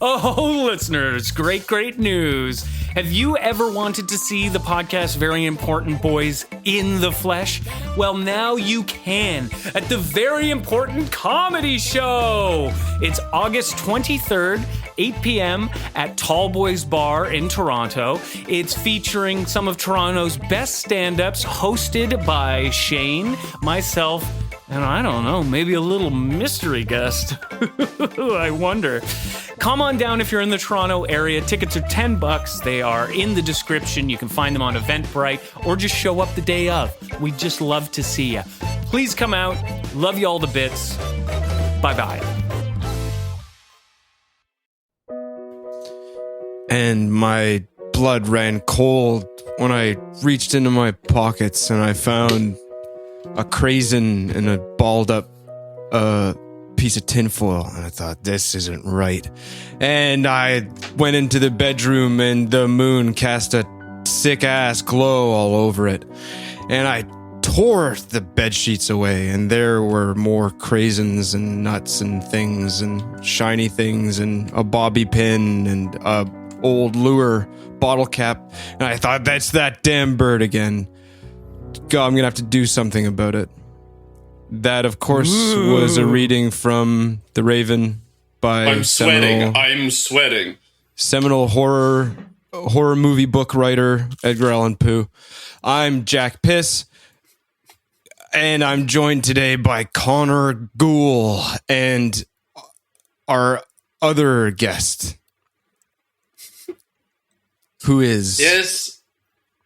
Oh, listeners, great news. Have you ever wanted to see the podcast Very Important Boys in the flesh? Well, now you can at the Very Important Comedy Show. It's August 23rd, 8 p.m. at Tall Boys Bar in Toronto. It's featuring some of Toronto's best stand-ups, hosted by Shane, myself, and I don't know, maybe a little mystery guest. I wonder. Come on down if you're in the Toronto area. Tickets are $10. They are in the description. You can find them on Eventbrite or just show up the day of. We'd just love to see you. Please come out. Love you all to bits. Bye-bye. And my blood ran cold when I reached into my pockets and I found a craisin and a balled up piece of tinfoil, and I thought, this isn't right. And I went into the bedroom and the moon cast a sick ass glow all over it, and I tore the bed sheets away, and there were more craisins and nuts and things and shiny things and a bobby pin and a old lure bottle cap, and I thought, that's that damn bird again. God, I'm gonna have to do something about it. That, of course, was a reading from The Raven by I'm sweating. Seminal horror movie book writer Edgar Allan Poe. I'm Jack Piss, and I'm joined today by Connor Ghoul and our other guest, who is... Yes,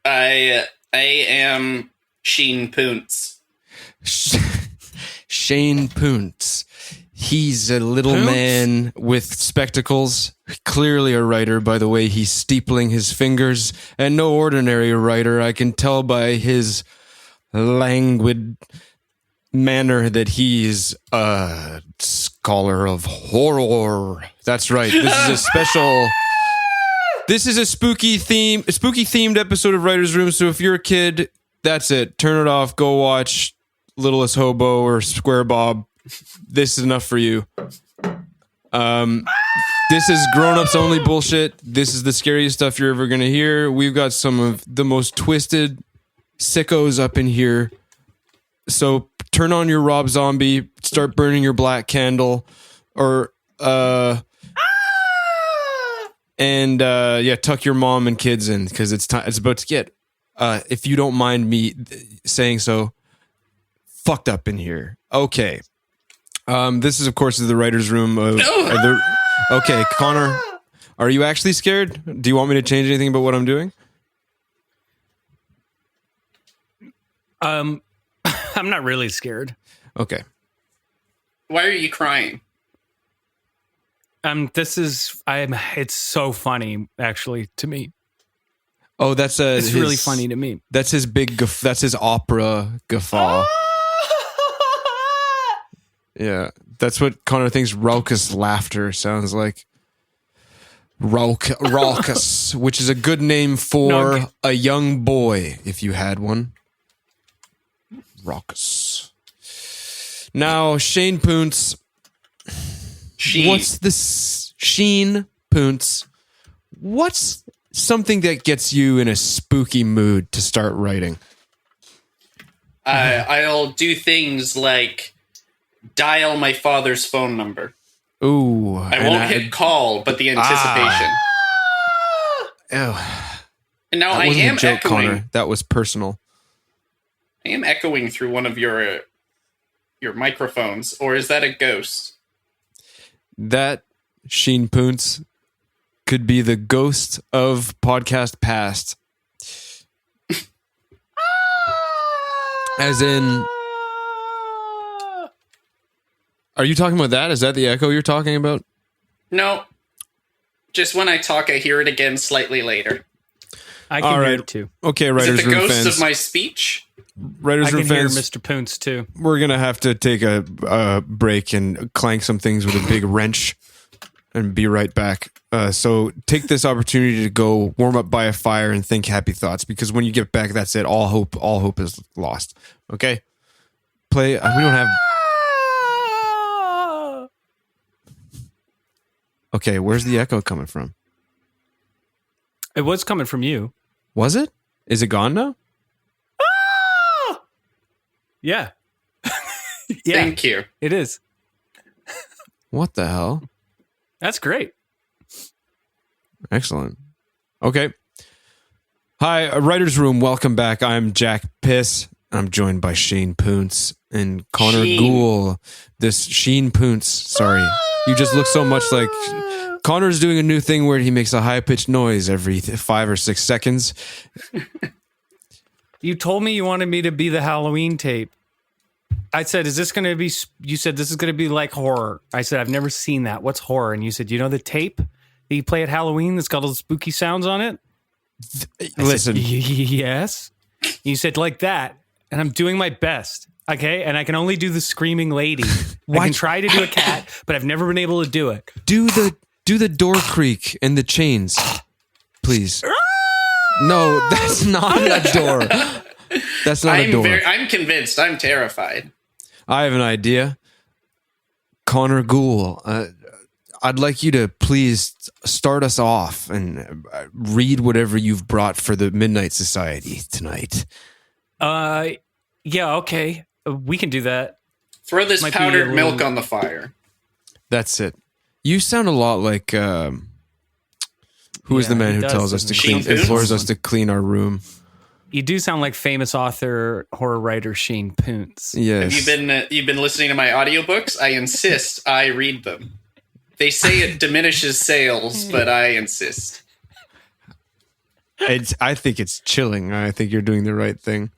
I am Sheen Poonst. Sheen Poonst. He's a little man with spectacles, clearly a writer by the way he's steepling his fingers, and no ordinary writer. I can tell by his languid manner that he's a scholar of horror. That's right. This is a spooky themed episode of Writer's Room, so if you're a kid, that's it. Turn it off, go watch Littlest Hobo or Square Bob. This is enough for you. This is grown-ups only bullshit. This is the scariest stuff you're ever going to hear. We've got some of the most twisted sickos up in here. So turn on your Rob Zombie, start burning your black candle, or tuck your mom and kids in, because it's about to get, if you don't mind me saying so, fucked up in here. Okay. This is, of course, the writer's room. Okay, Connor, are you actually scared? Do you want me to change anything about what I'm doing? I'm not really scared. Okay. Why are you crying? It's so funny, actually, to me. Oh, it's really funny to me. That's his that's his opera guffaw. Yeah, that's what Connor thinks raucous laughter sounds like. Raucous, which is a good name for a young boy, if you had one. Raucous. Now, Sheen Poonst. What's this? Sheen Poonst. What's something that gets you in a spooky mood to start writing? I'll do things like dial my father's phone number. Ooh. I won't hit call, but the anticipation. And now I am joke, echoing. Connor. That was personal. I am echoing through one of your microphones, or is that a ghost? That, Sheen Poonst, could be the ghost of podcast past. As in... Are you talking about that? Is that the echo you're talking about? No. Just when I talk, I hear it again slightly later. I can hear it too. Okay, Is it Writers the Room ghost fans. of my speech? Writers I can Room hear fans, Mr. Poonst too. we're going to have to take a break and clank some things with a big wrench and be right back. So take this opportunity to go warm up by a fire and think happy thoughts, because when you get back, that's it. All hope is lost. Okay? We don't have... Okay, where's the echo coming from? It was coming from you. Was it? Is it gone now? Ah! Yeah. Yeah, Thank you. it is. What the hell? That's great. Excellent. Okay. Hi, Writer's Room. Welcome back. I'm Jack Piss. I'm joined by Sheen Poonst and Connor Sheen. Gould. This Sheen Poonst. Sorry. You just look so much like... Connor's doing a new thing where he makes a high-pitched noise every 5 or 6 seconds. You told me you wanted me to be the Halloween tape. I said, is this going to be... You said, this is going to be like horror. I said, I've never seen that. What's horror? And you said, you know the tape that you play at Halloween that's got all the spooky sounds on it? Listen. Yes. You said, like that. And I'm doing my best. Okay? And I can only do the screaming lady. I can try to do a cat, but I've never been able to do it. Do the door creak and the chains, please. No, that's not a door. That's not a door. I'm convinced. I'm terrified. I have an idea. Connor Gould, I'd like you to please start us off and read whatever you've brought for the Midnight Society tonight. Yeah, okay. We can do that. Throw this Might be powdered a little- milk on the fire. That's it. You sound a lot like who is Yeah, the man he who does, tells us to doesn't he? clean, Sheen Poonst? implores us to clean our room. You do sound like famous author, horror writer Sheen Poonst. Yes. Have you've been listening to my audiobooks? I insist I read them. They say it diminishes sales, but I insist. I think it's chilling. I think you're doing the right thing.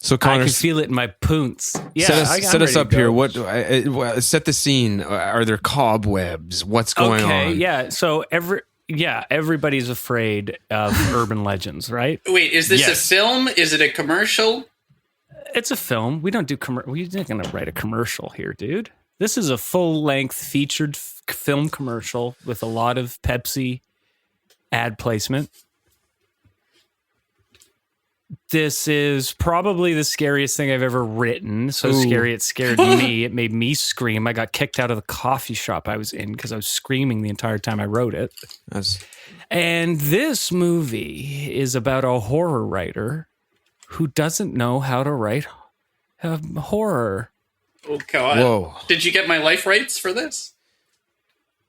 So I Connor, can feel it in my poonts. Yeah, set us ready up to here. go. Set the scene. Are there cobwebs? What's going Okay, on? yeah. So everybody's afraid of urban legends, right? Wait, is this Yes. a film? Is it a commercial? It's a film. We don't do we're not going to write a commercial here, dude. This is a full-length featured film commercial with a lot of Pepsi ad placement. This is probably the scariest thing I've ever written. So scary it scared me. It made me scream. I got kicked out of the coffee shop I was in because I was screaming the entire time I wrote it. And this movie is about a horror writer who doesn't know how to write horror. Oh, God. Whoa. Did you get my life rights for this?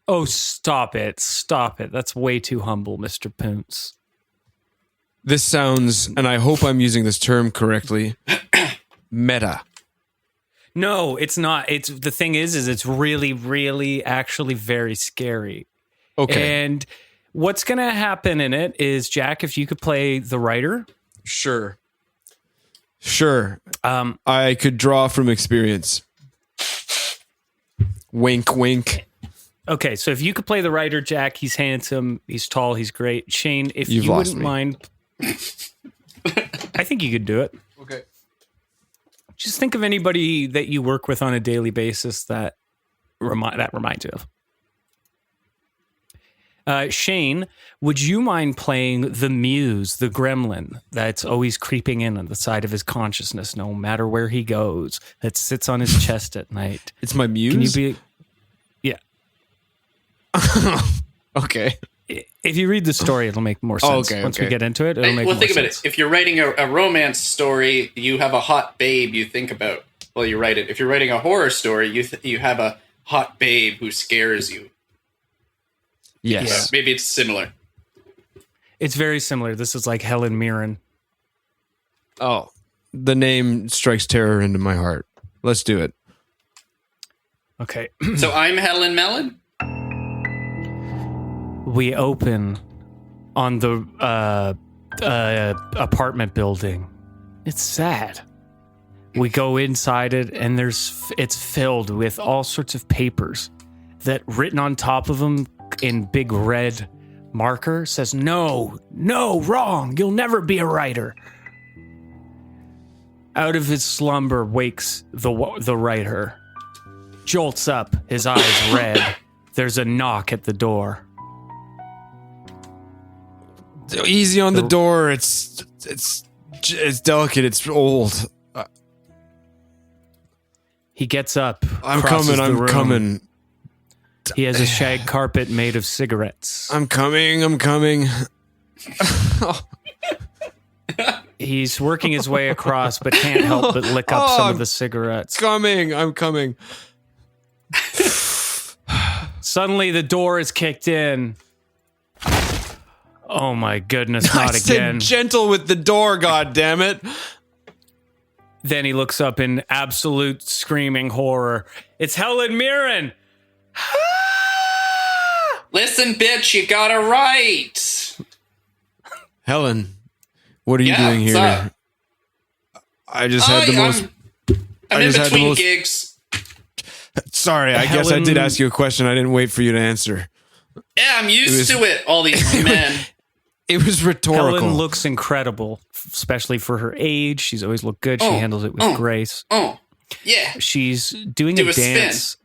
Oh, stop it. Stop it. That's way too humble, Mr. Poonts. This sounds, and I hope I'm using this term correctly, meta. No, it's not. The thing is it's really, really actually very scary. Okay. And what's going to happen in it is, Jack, if you could play the writer. Sure. I could draw from experience. Wink, wink. Okay, so if you could play the writer, Jack, he's handsome, he's tall, he's great. Shane, if You've you lost wouldn't me. mind, I think you could do it. Okay. Just think of anybody that you work with on a daily basis that reminds you of. Shane, would you mind playing the muse, the gremlin that's always creeping in on the side of his consciousness, no matter where he goes, that sits on his chest at night? It's my muse? Can you be? Yeah. Okay. If you read the story, it'll make more sense. Okay, Once okay. we get into it, it'll make Well, more think sense. about it. If you're writing a romance story, you have a hot babe you think about while you write it. If you're writing a horror story, you have a hot babe who scares you. Yes. Maybe it's similar. It's very similar. This is like Helen Mirren. Oh, the name strikes terror into my heart. Let's do it. Okay. So I'm Helen Mellon. We open on the apartment building. It's sad. We go inside it, and it's filled with all sorts of papers that, written on top of them in big red marker, says, "No, wrong. You'll never be a writer." Out of his slumber wakes the writer. Jolts up, his eyes red. There's a knock at the door. Easy on the door. It's delicate. It's old. He gets up. I'm crosses coming. the I'm room. coming. He has a shag carpet made of cigarettes. I'm coming. He's working his way across, but can't help but lick up some of the cigarettes. I'm coming. Suddenly, the door is kicked in. Oh my goodness, not I said again. gentle with the door, god damn it. Then he looks up in absolute screaming horror. It's Helen Mirren! Listen, bitch, you got it right. Helen, what are you doing here? Up? I just had the most... I'm in between gigs. Sorry, I guess I did ask you a question. I didn't wait for you to answer. Yeah, I'm used to it, all these men. It was rhetorical. Helen looks incredible, especially for her age. She's always looked good. She handles it with grace. Yeah. She's doing a dance. Spin.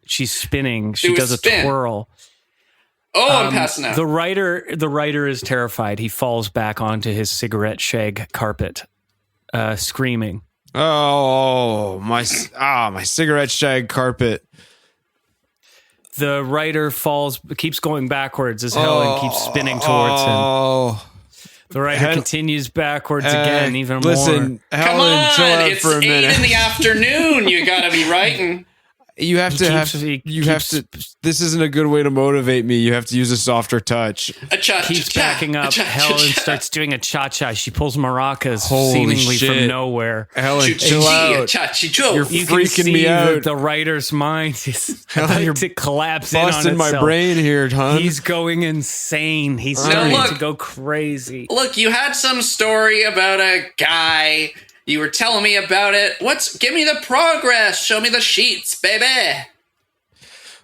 She's spinning. She does a twirl. I'm passing out. The writer is terrified. He falls back onto his cigarette shag carpet, screaming. Oh, my cigarette shag carpet. The writer keeps going backwards as Helen keeps spinning towards him. The writer continues backwards again, even more. Listen, Helen, come on, chill out it's for a minute. 8 in the afternoon. You gotta be writing. You have to. This isn't a good way to motivate me. You have to use a softer touch. Keeps backing up. Helen starts doing a cha-cha. She pulls maracas Holy seemingly shit. from nowhere. Helen, chill out. You're You freaking can see me out. that the writer's mind is about to collapse in on Busting itself. my brain here, hon. He's going insane. He's starting to go crazy. Look, you had some story about a guy. You were telling me about it. Give me the progress. Show me the sheets, baby.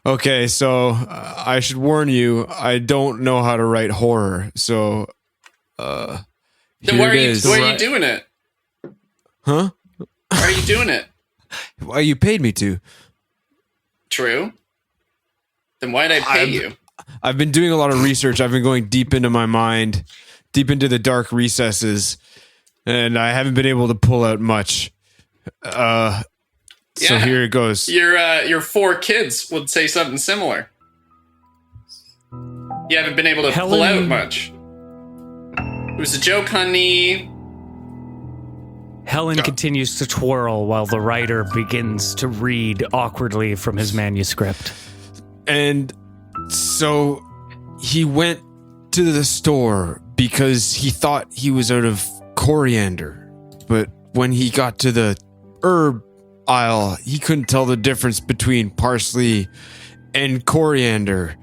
Okay, so I should warn you, I don't know how to write horror. So, then why are you doing it? Huh? Why are you doing it? Well, you paid me to. True. Then why'd I pay you? I've been doing a lot of research. I've been going deep into my mind, deep into the dark recesses, and I haven't been able to pull out much. So here it goes. Your 4 kids would say something similar. You haven't been able to pull out much. It was a joke, honey. Helen continues to twirl while the writer begins to read awkwardly from his manuscript. And so he went to the store because he thought he was out of coriander. But when he got to the herb aisle, he couldn't tell the difference between parsley and coriander.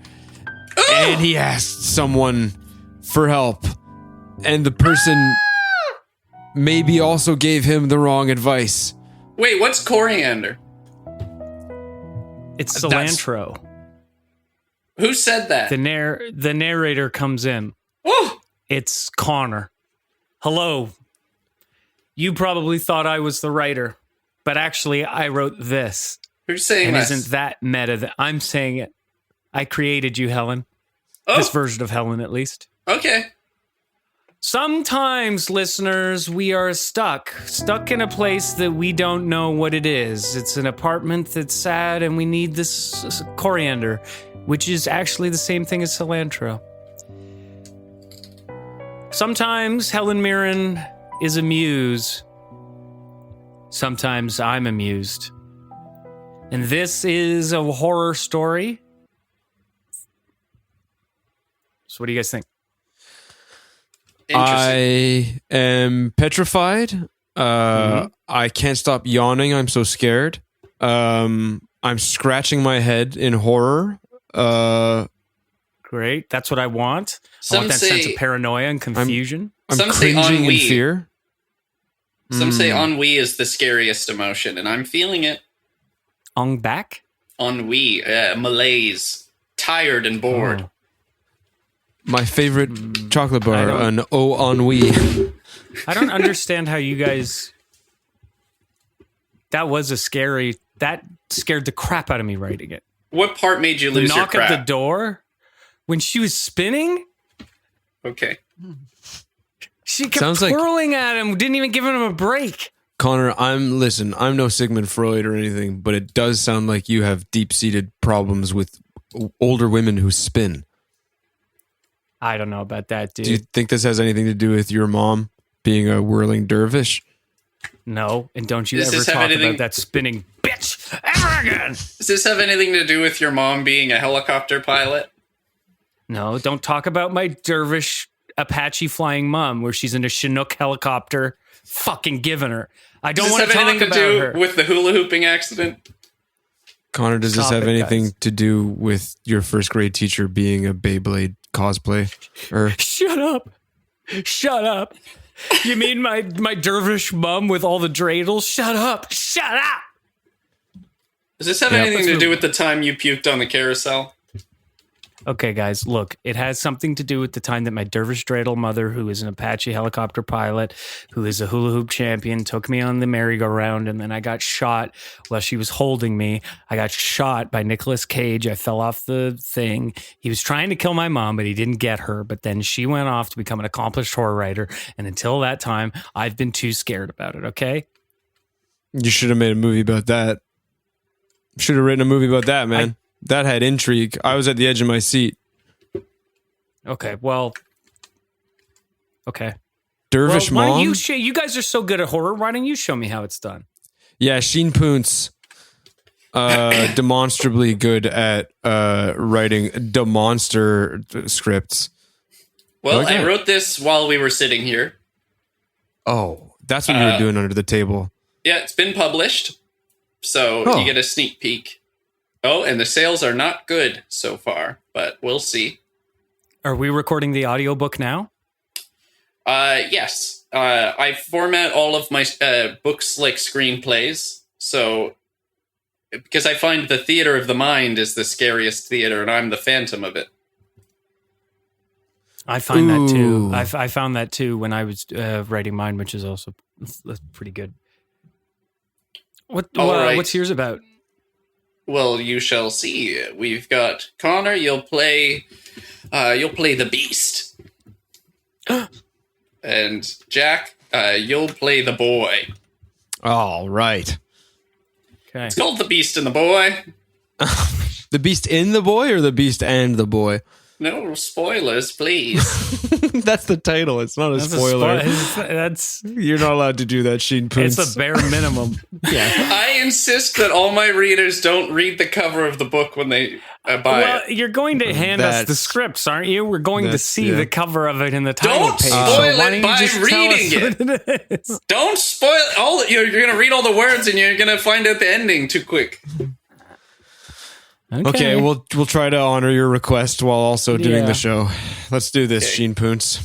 And he asked someone for help. And the person maybe also gave him the wrong advice. Wait, what's coriander? It's cilantro. Who said that? The narrator comes in. Oh! It's Connor. Hello. You probably thought I was the writer, but actually I wrote this. Who's saying and this? Isn't that meta that I'm saying it? I created you, Helen. Oh. This version of Helen, at least. Okay. Sometimes, listeners, we are stuck in a place that we don't know what it is. It's an apartment that's sad and we need this coriander, which is actually the same thing as cilantro. Sometimes Helen Mirren is a muse. Sometimes I'm amused. And this is a horror story. So what do you guys think? I am petrified. I can't stop yawning. I'm so scared. I'm scratching my head in horror. Great. That's what I want. I want that sense of paranoia and confusion. I'm cringing in fear. Some say ennui is the scariest emotion, and I'm feeling it. Ong back? Ennui, malaise, tired and bored. Oh. My favorite chocolate bar, an Au Ennui. I don't understand how you guys... That scared the crap out of me writing it. What part made you lose your crap? The knock at the door? When she was spinning? Okay. She kept twirling at him, didn't even give him a break. Connor, I'm no Sigmund Freud or anything, but it does sound like you have deep-seated problems with older women who spin. I don't know about that, dude. Do you think this has anything to do with your mom being a whirling dervish? No, and don't you Does ever this have talk anything- about that spinning bitch ever again. Does this have anything to do with your mom being a helicopter pilot? No, don't talk about my dervish Apache flying mom where she's in a Chinook helicopter fucking giving her. I don't Does want this to have talk anything about to do her. with the hula hooping accident? Connor, does Stop this have it, anything guys. to do with your first grade teacher being a Beyblade cosplay? Or Shut up. Shut up. You mean my dervish mom with all the dreidels? Shut up. Shut up. Does this have Yeah, anything let's to move do on. with the time you puked on the carousel? Okay, guys, look, it has something to do with the time that my dervish dreidel mother, who is an Apache helicopter pilot, who is a hula hoop champion, took me on the merry-go-round, and then I got shot while she was holding me. I got shot by Nicolas Cage. I fell off the thing. He was trying to kill my mom, but he didn't get her. But then she went off to become an accomplished horror writer, and until that time, I've been too scared about it, okay? you should have made a movie about that. Should have written a movie about that, man. That had intrigue. I was at the edge of my seat. Okay, well... Okay. Dervish Well, why don't mom? you guys are so good at horror. Why don't you show me how it's done? Yeah, Sheen Poonst, demonstrably good at writing demonster scripts. Well, Okay. I wrote this while we were sitting here. Oh, that's what you were doing under the table. Yeah, it's been published, so Oh. you get a sneak peek. Oh, and the sales are not good so far, but we'll see. Are we recording the audiobook now? Yes. I format all of my books like screenplays, so because I find the theater of the mind is the scariest theater, and I'm the phantom of it. I find that too. Ooh. I found that too when I was writing mine, which is also that's pretty good. All right. What's yours about? Well, you shall see. We've got Connor. You'll play the Beast, and Jack, you'll play the Boy. All right. Okay. It's called the Beast and the Boy. The Beast in the Boy or the Beast and the Boy? No spoilers, please. That's the title. It's not a spoiler. That's You're not allowed to do that, Sheen Poonst. it's the bare minimum. Yeah. I insist that all my readers don't read the cover of the book when they buy Well, it. you're going to hand us the That's- scripts, aren't you? We're going to that's- see yeah. the cover of it in the title Don't page. spoil why it don't you by just tell us reading what it is? Don't spoil all. You're going to read all the words, and you're going to find out the ending too quick. Okay, we'll try to honor your request while also doing Yeah. the show. Let's do this, Okay. Sheen Poonst.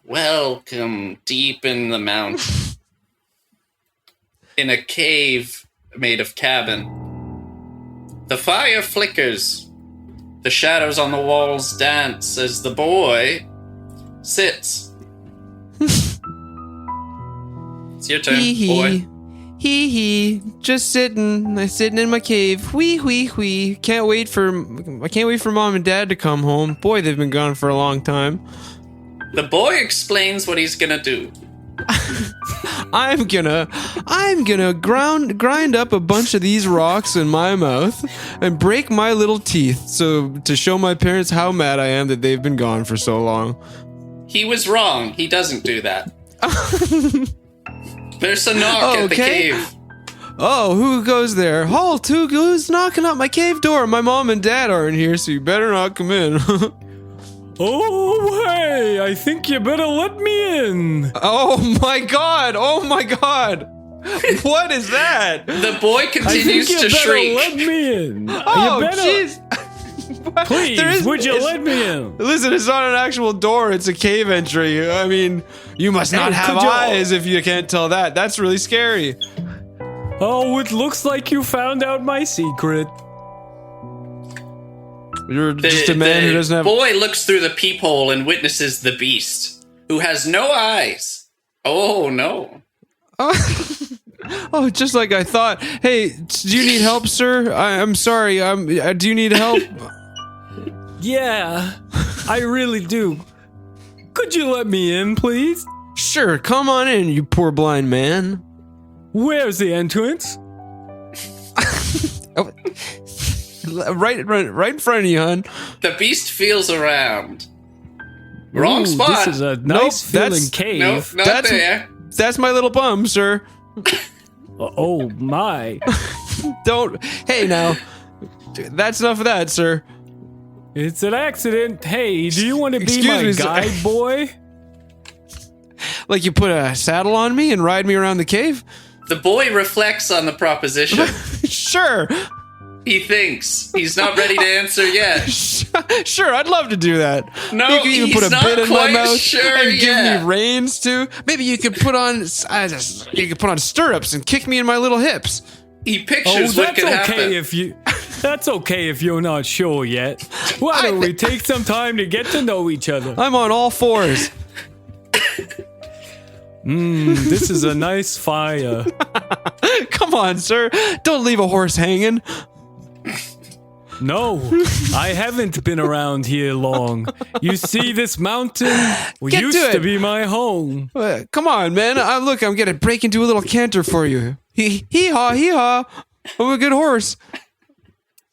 Welcome deep in the mountain, in a cave made of cabin. The fire flickers. The shadows on the walls dance as the boy sits. It's your turn, boy. Hee, just sitting in my cave. Wee. Can't wait for mom and dad to come home. Boy, they've been gone for a long time. The boy explains what he's gonna do. I'm gonna grind up a bunch of these rocks in my mouth and break my little teeth so to show my parents how mad I am that they've been gone for so long. He was wrong. He doesn't do that. There's a knock at the Okay. cave. Oh, who goes there? Halt! Who's knocking at my cave door? My mom and dad aren't here, so you better not come in. Oh, hey, I think you better let me in. Oh my god! What is that? The boy I think continues you to better shriek. let me in. Oh, you better, jeez! please, would you let me in? Listen, it's not an actual door, it's a cave entry. I mean, you must not Hey, have could you- eyes if you can't tell that. That's really scary. Oh, it looks like you found out my secret. You're just a man who doesn't have... boy looks through the peephole and witnesses the beast, who has no eyes. Oh no! Oh, just like I thought. Hey, do you need help, sir? I'm sorry. Do you need help? Yeah, I really do. Could you let me in, please? Sure, come on in, you poor blind man. Where's the entrance? right in front of you, hun. The beast feels around. Wrong spot. This is a nice feeling cave. Nope, not there. That's my little bum, sir. Oh my. Don't. Hey, now. That's enough of that, sir. It's an accident. Hey, do you want to be Excuse my me, sir. guide boy? Like you put a saddle on me and ride me around the cave? The boy reflects on the proposition. Sure. He thinks. He's not ready to answer yet. Sure, I'd love to do that. No, you could even he's put a not bit in my quite mouth sure and give yet. me reins too. Maybe you could put on stirrups and kick me in my little hips. He pictures what could happen. That's okay if you're not sure yet. Why don't we take some time to get to know each other? I'm on all fours. This is a nice fire. Come on, sir. Don't leave a horse hanging. No, I haven't been around here long. You see this mountain? Get Used to to it. be my home. Come on, man. Look, I'm gonna break into a little canter for you. Hee-haw, hee-haw. I'm a good horse.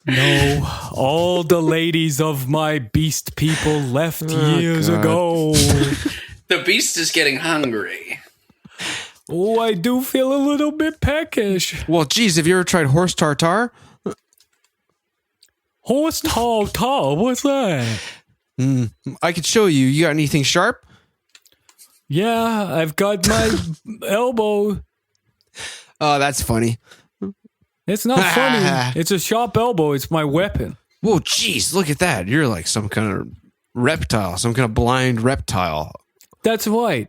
No, all the ladies of my beast people left years God. ago. The beast is getting hungry. Oh, I do feel a little bit peckish. Well, geez, have you ever tried horse tartare? Horse tartare, what's that? I could show you. You got anything sharp? Yeah, I've got my elbow. Oh, that's funny. It's not funny. It's a sharp elbow. It's my weapon. Whoa, geez, look at that. You're like some kind of reptile, some kind of blind reptile. That's right.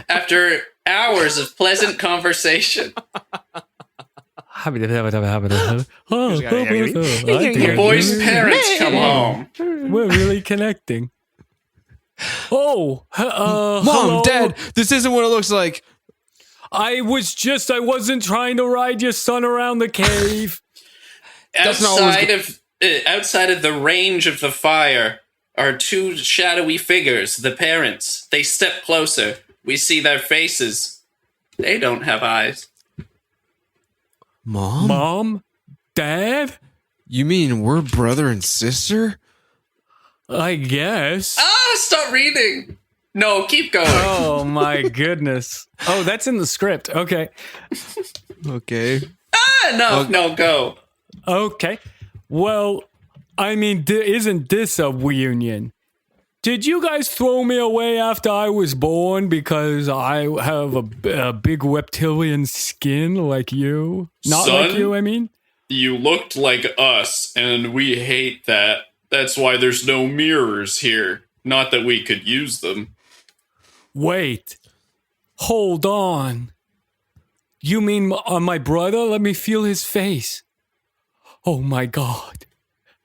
After hours of pleasant conversation, The the boy's parents come home. We're really connecting. Oh, Mom, hello. Dad, this isn't what it looks like. I wasn't trying to ride your son around the cave. Outside of the range of the fire are two shadowy figures, the parents. They step closer. We see their faces. They don't have eyes. Mom? Mom? Dad? You mean we're brother and sister? I guess. Stop reading. No, keep going. Oh my goodness. Oh, that's in the script. Okay. Okay. No, go. Okay. Well, I mean, isn't this a reunion? Did you guys throw me away after I was born because I have a big reptilian skin like you? Not Son? like you, I mean? You looked like us, and we hate that. That's why there's no mirrors here. Not that we could use them. Wait. Hold on. You mean my brother? Let me feel his face. Oh my god.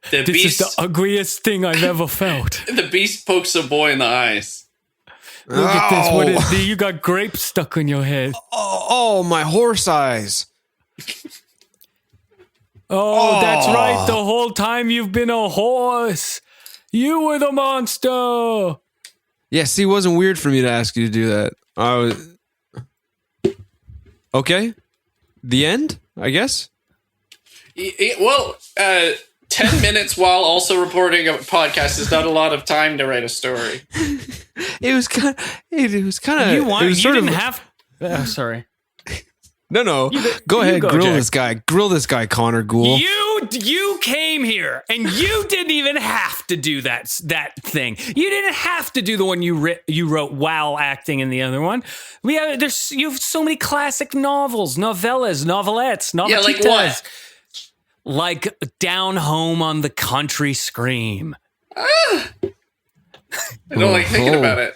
The This beast, is the ugliest thing I've ever felt. the beast pokes a boy in the eyes. Look at this. What is this? You got grapes stuck on your head. Oh, my horse eyes. Oh, that's right. The whole time you've been a horse. You were the monster. Yeah, see, it wasn't weird for me to ask you to do that. I was... Okay. The end, I guess? 10 minutes while also reporting a podcast is not a lot of time to write a story. It was kind of... You didn't have... sorry. No. Go ahead, grill this guy. Grill this guy, Connor Ghoul. You came here and you didn't even have to do that thing. You didn't have to do the one you wrote while acting in the other one. You have so many classic novels, novellas, novelettes, novelitas. Yeah, like what? Like Down Home on the Country Scream. I don't like thinking about it.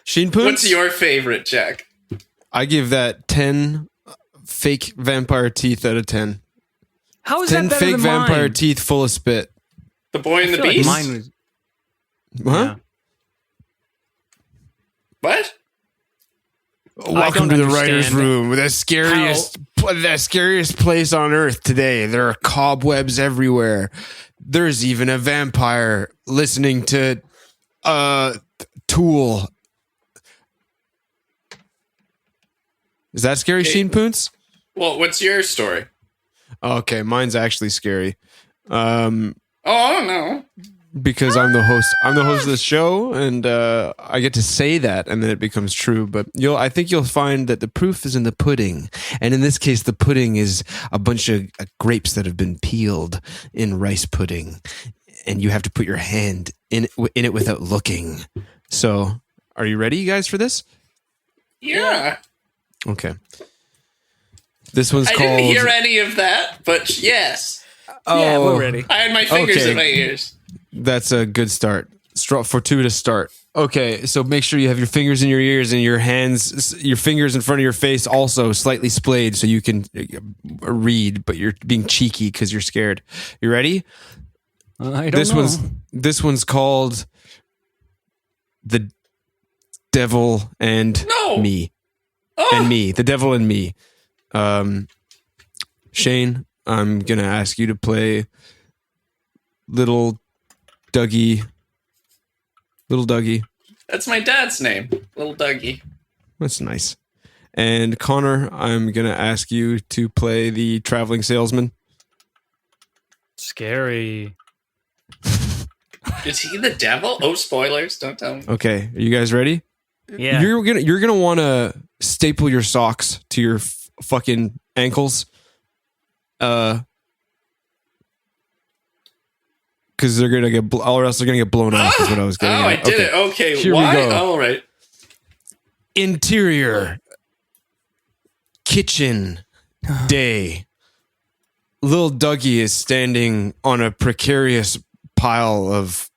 Sheen Poonst? What's your favorite, Jack? I give that 10 fake vampire teeth out of 10. How is 10 that better fake than vampire mine? teeth full of spit. The Boy and the I feel like Beast? mine was... Huh? What? Welcome don't to the writer's understand room, the scariest place on earth today. There are cobwebs everywhere. There's even a vampire listening to Tool. Is that scary, Okay. Sheen Poonst? Well, what's your story? Okay, mine's actually scary. Oh no. Because I'm the host. I'm the host of the show, and I get to say that, and then it becomes true. But I think you'll find that the proof is in the pudding, and in this case, the pudding is a bunch of grapes that have been peeled in rice pudding, and you have to put your hand in it without looking. So, are you ready, you guys, for this? Yeah. Okay. This one's I called. didn't hear any of that, but yes. Yeah, we're ready. I had my fingers Okay. in my ears. That's a good start. Fortuitous start. Okay, so make sure you have your fingers in your ears and your hands, your fingers in front of your face also slightly splayed so you can read, but you're being cheeky because you're scared. You ready? I don't know. This one's called The Devil and No. Me. Oh. And Me. The Devil and Me. Shane, I'm going to ask you to play Little Dougie. That's my dad's name, Little Dougie. That's nice. And Connor, I'm going to ask you to play the traveling salesman. Scary. Is he the devil? Oh, spoilers! Don't tell me. Okay, are you guys ready? Yeah. You're gonna want to staple your socks to your fucking ankles. Because they're gonna get, or else they're gonna get blown off. Is what I was getting at. I did it. Okay, Here why? we go. All right. Interior kitchen day. Little Dougie is standing on a precarious pile of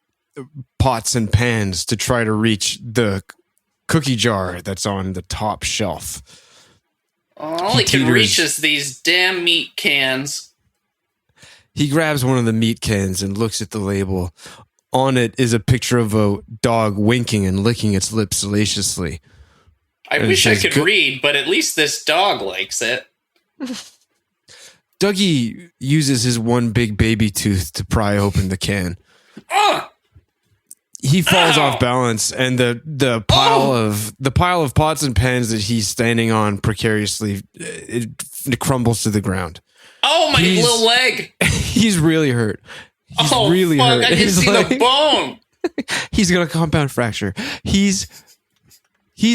pots and pans to try to reach the cookie jar that's on the top shelf. All he can teeters. reach is these damn meat cans. He grabs one of the meat cans and looks at the label. On it is a picture of a dog winking and licking its lips salaciously. I And it wish I says could read, but at least this dog likes it. Dougie uses his one big baby tooth to pry open the can. Oh, He falls Ow! off balance, and the pile of pots and pans that he's standing on precariously it crumbles to the ground. oh my He's- little leg. He's really hurt. He's Oh, really fuck, hurt. I can His see leg- the bone. He's got a compound fracture. He's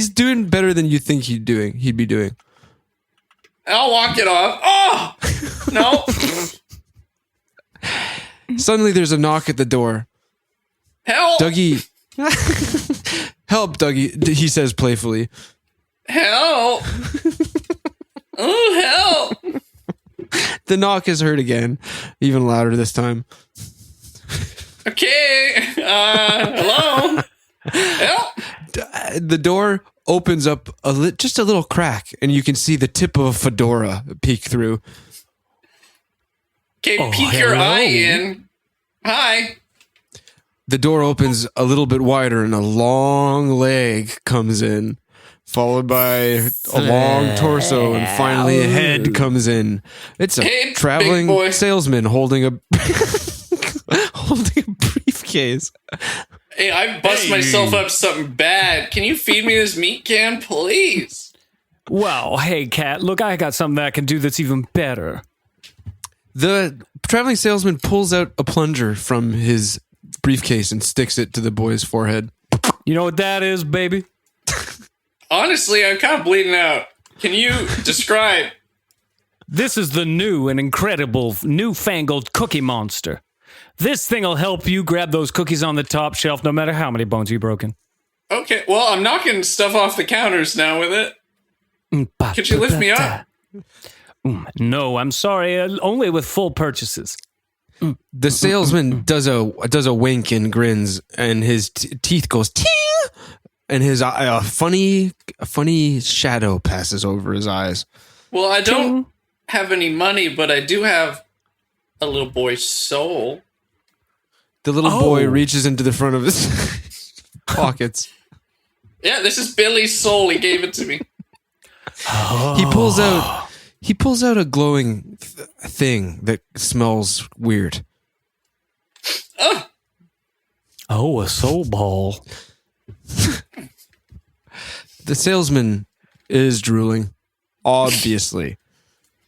doing better than you think he'd be doing. I'll walk it off. Oh, no. Suddenly, there's a knock at the door. Help. Dougie, help, Dougie. He says playfully. Help. Oh, help. The knock is heard again, even louder this time. Okay. Hello. Help. The door opens up just a little crack, and you can see the tip of a fedora peek through. Okay, Oh, peek your hello. eye in. Hi. The door opens a little bit wider, and a long leg comes in, followed by a long torso, and finally a head comes in. It's a Hey, big traveling boy. salesman holding a holding a briefcase. Hey, I bust myself up something bad. Can you feed me this meat can, please? Well, hey, cat, look, I got something that I can do that's even better. The traveling salesman pulls out a plunger from his briefcase and sticks it to the boy's forehead. You know what that is, baby? Honestly, I'm kind of bleeding out. Can you describe? This is the new and incredible newfangled Cookie Monster. This thing will help you grab those cookies on the top shelf no matter how many bones you've broken. Okay, well, I'm knocking stuff off the counters now with it. Could you lift me up? No, I'm sorry. Only with full purchases. The salesman does a wink and grins, and his teeth goes ting, and his a funny shadow passes over his eyes. Well, I don't have any money, but I do have a little boy's soul. The little boy reaches into the front of his pockets. Yeah, this is Billy's soul. He gave it to me. He pulls out a glowing thing that smells weird. Oh, a soul ball. The salesman is drooling. obviously.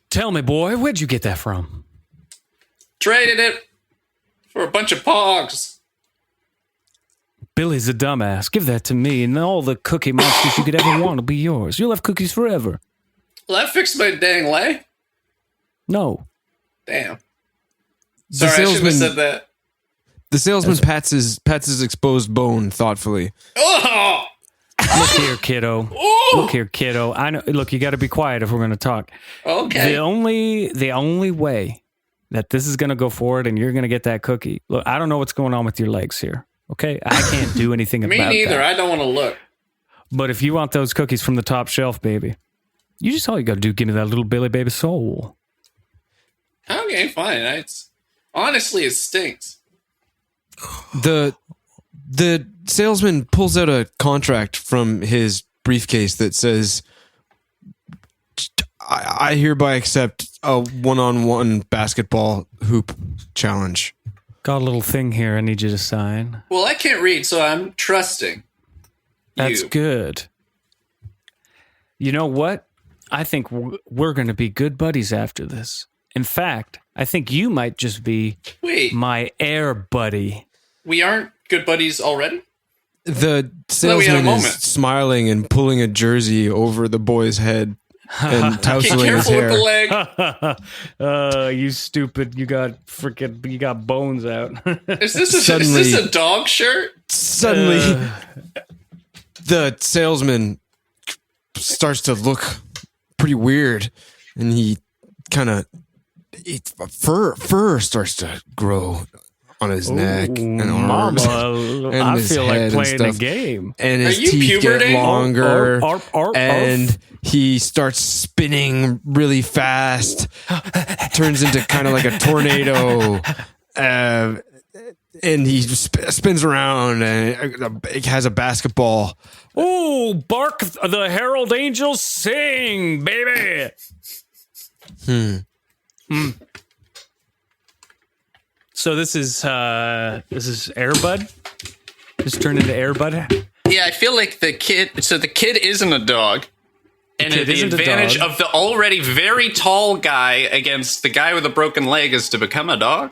Tell me, boy, where'd you get that from? Traded it for a bunch of pogs. Billy's a dumbass. Give that to me, and all the cookie monsters you could ever want will be yours. You'll have cookies forever. Will that fix my dang leg? No. Damn. Sorry, I shouldn't have said that. The salesman pats his exposed bone thoughtfully. Oh! Look here, kiddo. Ooh! Look here, kiddo. I know. Look, you got to be quiet if we're going to talk. Okay. The only way that this is going to go forward and you're going to get that cookie. Look, I don't know what's going on with your legs here. Okay, I can't do anything about Me neither. that. I don't want to look. But if you want those cookies from the top shelf, baby, all you got to do, give me that little Billy baby soul. Okay, fine. Honestly, it stinks. The salesman pulls out a contract from his briefcase that says, I hereby accept a one-on-one basketball hoop challenge. Got a little thing here I need you to sign. Well, I can't read, so I'm trusting. That's good. You know what? I think we're going to be good buddies after this. In fact, I think you might just be my air buddy. We aren't good buddies already? The salesman is smiling and pulling a jersey over the boy's head and tousling his hair. Careful with the leg. You stupid. You got bones out. Is this a dog shirt? Suddenly, the salesman starts to look pretty weird, and he kind of fur starts to grow on his neck and arms. Mama, and I his feel head like playing a and stuff. game. And his Are you teeth get puberting? longer, Arf. and he starts spinning really fast. Turns into kind of like a tornado. And he spins around and it has a basketball. Ooh, bark the herald angels sing, baby. So this is Airbud? Just turned into Airbud? Yeah, I feel like the kid isn't a dog. And the advantage of the already very tall guy against the guy with a broken leg is to become a dog.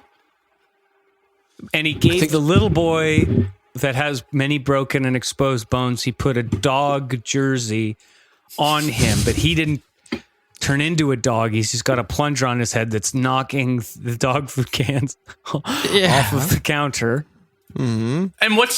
And he gave the little boy that has many broken and exposed bones, he put a dog jersey on him, but he didn't turn into a dog. He's just got a plunger on his head that's knocking the dog food cans off of the counter. Mm-hmm. And what's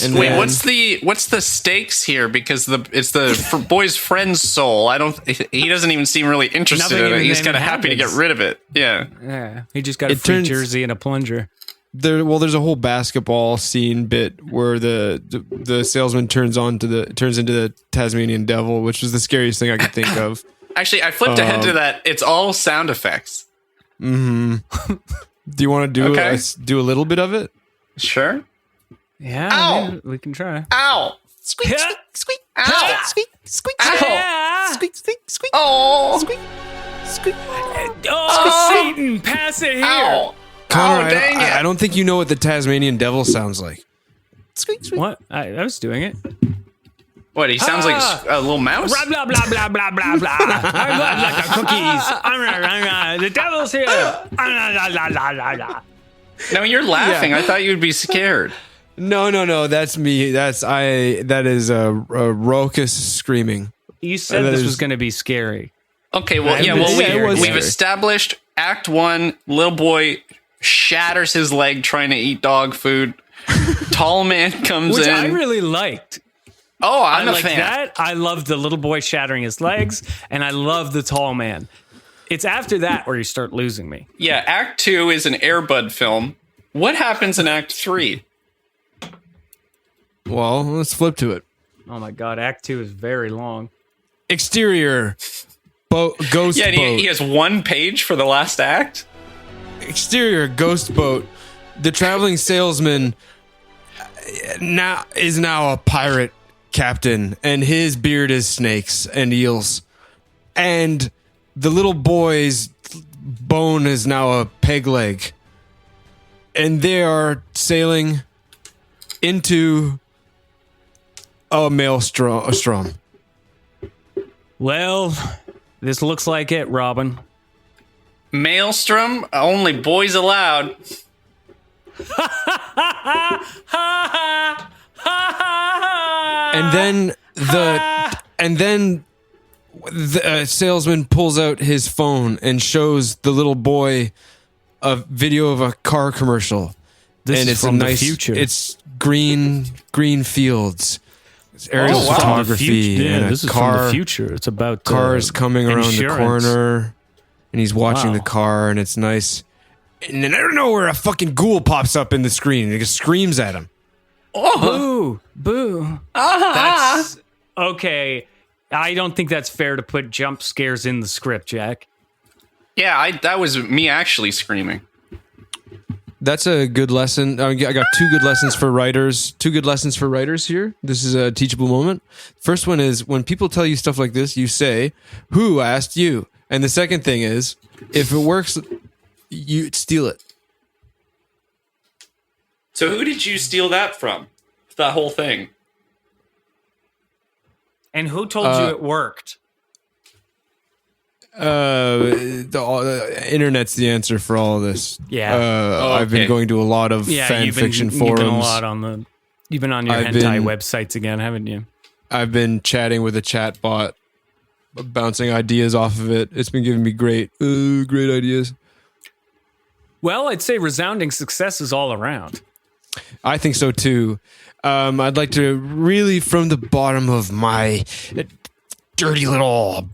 the stakes here? Because it's the boy's friend's soul. He doesn't even seem really interested in it. He's kind of happy to get rid of it. Yeah. He just got a free jersey and a plunger. There's a whole basketball scene bit where the salesman turns into the Tasmanian devil, which was the scariest thing I could think of. Actually, I flipped ahead to that. It's all sound effects. Mm-hmm. Do you want to do a little bit of it? Sure. Yeah, Ow! We can try. Ow! Squeak, squeak, squeak. Ow! Squeak, squeak, Ow! squeak. Squeak, squeak, squeak. Oh! Squeak, squeak. Oh, Satan, pass it here. Ow! Connor, Oh, dang it. I don't think you know what the Tasmanian devil sounds like. Squeak, squeak. What? I was doing it. What, he sounds like a little mouse? Blah, blah, blah, blah, blah, blah, blah. I'm like the cookies. The devil's here. No, you're laughing. Yeah. I thought you'd be scared. No, that's me. That is a raucous screaming. You said this was going to be scary. Okay, we've established Act 1, little boy shatters his leg trying to eat dog food. Tall man comes Which in. I really liked. Oh, I'm a like fan. that. I love the little boy shattering his legs, and I love the tall man. It's after that where you start losing me. Yeah, Act 2 is an Air Bud film. What happens in Act 3? Well, let's flip to it. Oh my god, Act 2 is very long. Exterior ghost boat. He has one page for the last act. Exterior ghost boat. The traveling salesman is now a pirate captain, and his beard is snakes and eels. And the little boy's bone is now a peg leg. And they are sailing into a maelstrom. Well, This looks like it, Robin. Maelstrom, only boys allowed. And then the salesman pulls out his phone and shows the little boy a video of a car commercial. This and is it's from a nice, the future. It's green fields. It's aerial wow. photography and this a is car. from the future. It's about Cars coming around the insurance. corner, and he's watching Wow. the car, and it's nice. And then I don't know where a fucking ghoul pops up in the screen and it just screams at him. Boo! Boo! That's okay. I don't think that's fair to put jump scares in the script, Jack. Yeah, that was me actually screaming. That's a good lesson. I got two good lessons for writers. Two good lessons for writers here. This is a teachable moment. First one is when people tell you stuff like this, you say, "Who asked you?" And the second thing is, if it works, you steal it. So who did you steal that from? That whole thing. And who told you it worked? The internet's the answer for all of this. Yeah. I've been okay. going to a lot of fan fiction forums. You've been on your I've hentai been- websites again, haven't you? I've been chatting with a chat bot, bouncing ideas off of it. It's been giving me great ideas. Well, I'd say resounding successes all around. I think so too. I'd like to really, from the bottom of my dirty little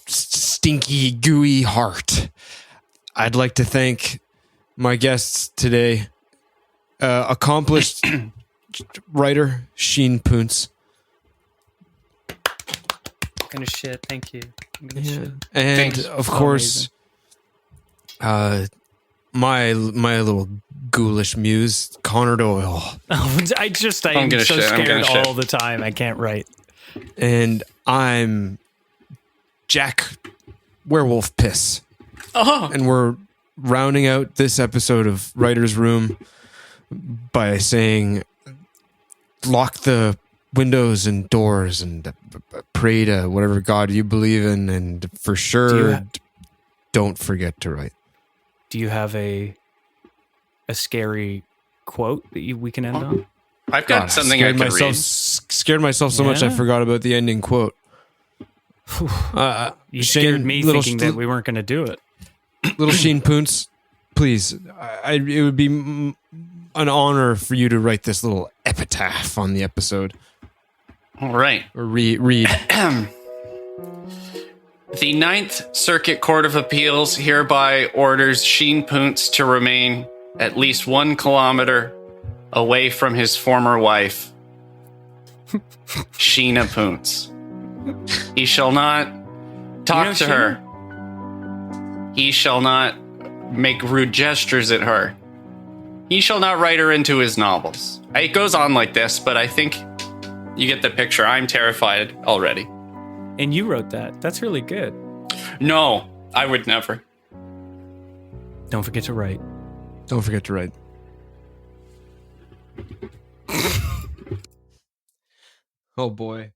stinky, gooey heart, I'd like to thank my guests today. Accomplished writer Sheen Poonst. Kind of shit. Thank you. And Thanks. of course, my little ghoulish muse, Connor Doyle. I'm I'm so gonna shit, I'm scared gonna shit. all the time. I can't write. And I'm Jack Werewolf Piss. Oh, And we're rounding out this episode of Writer's Room by saying, lock the windows and doors and pray to whatever God you believe in. And for sure, don't forget to write. Do you have a scary quote that we can end on? I've got something I could read. Scared myself so much I Yeah? forgot about the ending quote. You Shane, scared me little thinking that we weren't going to do it. Little Sheen Poonst, please. It would be an honor for you to write this little epitaph on the episode. All right. Or read. The Ninth Circuit Court of Appeals hereby orders Sheen Poonst to remain at least 1 kilometer away from his former wife, Sheena Poonst. He shall not talk to her. He shall not make rude gestures at her. He shall not write her into his novels. It goes on like this, but I think you get the picture. I'm terrified already. And you wrote that. That's really good. No, I would never. Don't forget to write. Don't forget to write. Oh boy.